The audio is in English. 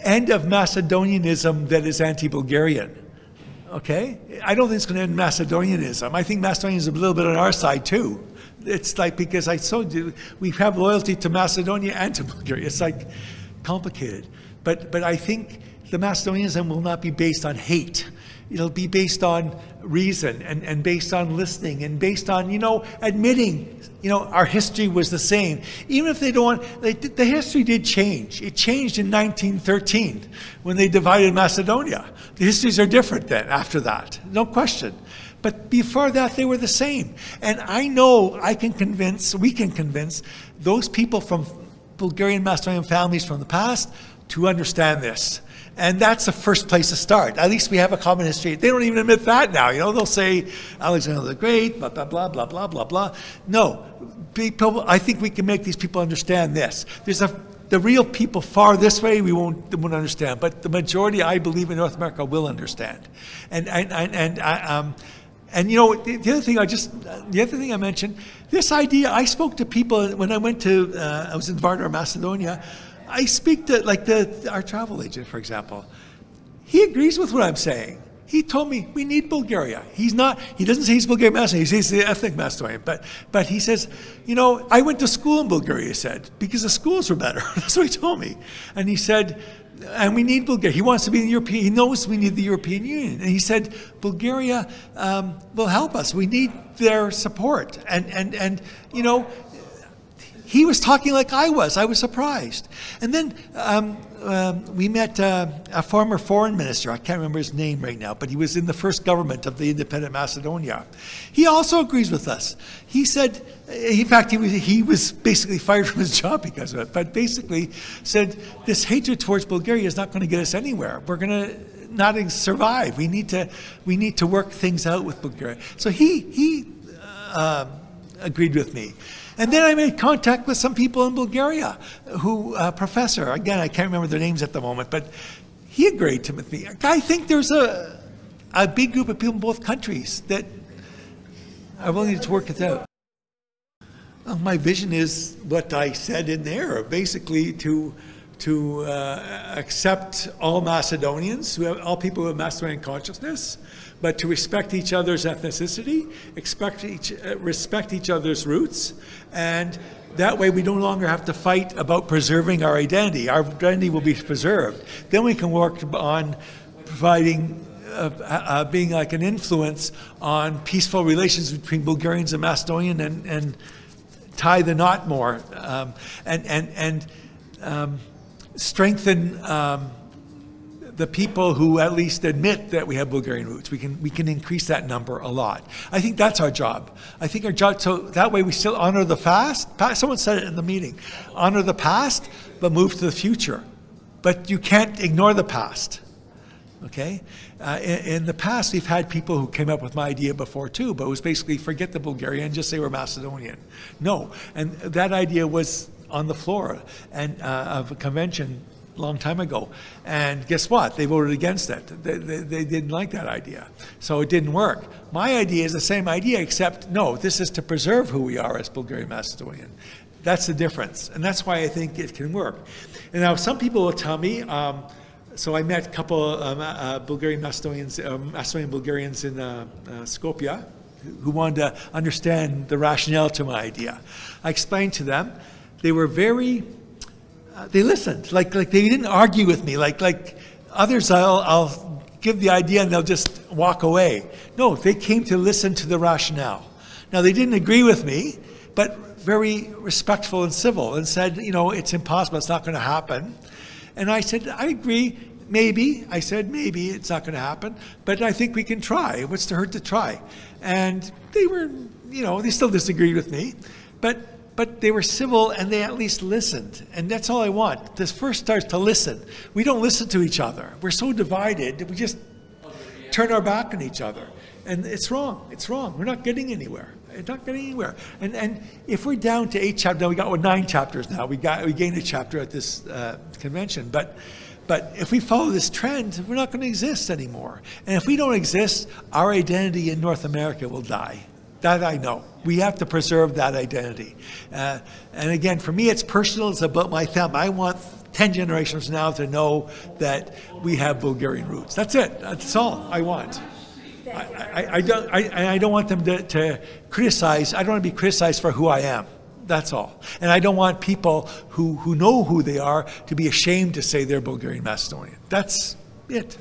end of Macedonianism that is anti-Bulgarian. Okay? I don't think it's going to end Macedonianism. I think Macedonianism is a little bit on our side too. It's like, because I told you, we have loyalty to Macedonia and to Bulgaria. It's like complicated. But I think the Macedonianism will not be based on hate. It'll be based on reason and based on listening and based on, admitting, our history was the same. Even if they don't want, the history did change. It changed in 1913 when they divided Macedonia. The histories are different then after that, no question. But before that, they were the same. And I know we can convince those people from Bulgarian Macedonian families from the past to understand this. And that's the first place to start. At least we have a common history. They don't even admit that now. They'll say Alexander the Great, blah, blah, blah, blah, blah, blah, blah. No, I think we can make these people understand this. The real people far this way, we won't understand. But the majority, I believe, in North America will understand. And the other thing I mentioned, this idea, I spoke to people when I went to, I was in Varna, Macedonia. I speak to our travel agent, for example. He agrees with what I'm saying. He told me we need Bulgaria. He doesn't say he's Bulgarian Macedonian, he says the ethnic Macedonian. But he says, I went to school in Bulgaria, he said, because the schools were better. That's what he told me. And he said, and we need Bulgaria. He wants to be in the European, he knows we need the European Union. And he said, Bulgaria will help us. We need their support. And he was talking like I was. I was surprised. And then we met a former foreign minister. I can't remember his name right now, but he was in the first government of the independent Macedonia. He also agrees with us. He said, in fact, he was basically fired from his job because of it, but basically said, this hatred towards Bulgaria is not going to get us anywhere. We're going to not survive. We need to work things out with Bulgaria. So he agreed with me. And then I made contact with some people in Bulgaria a professor, again, I can't remember their names at the moment, but he agreed with me. I think there's a big group of people in both countries that are willing to work it out. Well, my vision is what I said in there, basically to accept all Macedonians, all people who have Macedonian consciousness, but to respect each other's ethnicity, respect each other's roots, and that way we no longer have to fight about preserving our identity. Our identity will be preserved. Then we can work on providing, being like an influence on peaceful relations between Bulgarians and Macedonian and tie the knot more, and strengthen the people who at least admit that we have Bulgarian roots. We can increase that number a lot. I think that's our job. I think our job, so that way we still honor the past. Someone said it in the meeting. Honor the past, but move to the future. But you can't ignore the past. Okay? In the past, we've had people who came up with my idea before too, but it was basically forget the Bulgarian, just say we're Macedonian. No, and that idea was on the floor of a convention a long time ago. And guess what? They voted against it. They didn't like that idea. So it didn't work. My idea is the same idea, except no, this is to preserve who we are as Bulgarian Macedonian. That's the difference. And that's why I think it can work. And now some people will tell me, so I met a couple Bulgarian Macedonians, Macedonian Bulgarians in Skopje who wanted to understand the rationale to my idea. I explained to them. They were very, they listened, like they didn't argue with me, like others I'll give the idea and they'll just walk away. No, they came to listen to the rationale. Now they didn't agree with me, but very respectful and civil, and said, it's impossible, it's not going to happen. And I said, I agree, maybe. I said, maybe it's not going to happen, but I think we can try. What's to hurt to try? And they were, they still disagreed with me, but they were civil and they at least listened. And that's all I want. This first starts to listen. We don't listen to each other. We're so divided that we just turn our back on each other. And it's wrong. It's wrong. We're not getting anywhere. It's not getting anywhere. And if we're down to 8 chapters, now we got 9 chapters now. We gained a chapter at this convention. But if we follow this trend, we're not going to exist anymore. And if we don't exist, our identity in North America will die. That I know. We have to preserve that identity. And again, for me, it's personal. It's about my family. I want 10 generations now to know that we have Bulgarian roots. That's it. That's all I want. I don't want them to criticize. I don't want to be criticized for who I am. That's all. And I don't want people who know who they are to be ashamed to say they're Bulgarian Macedonian. That's it.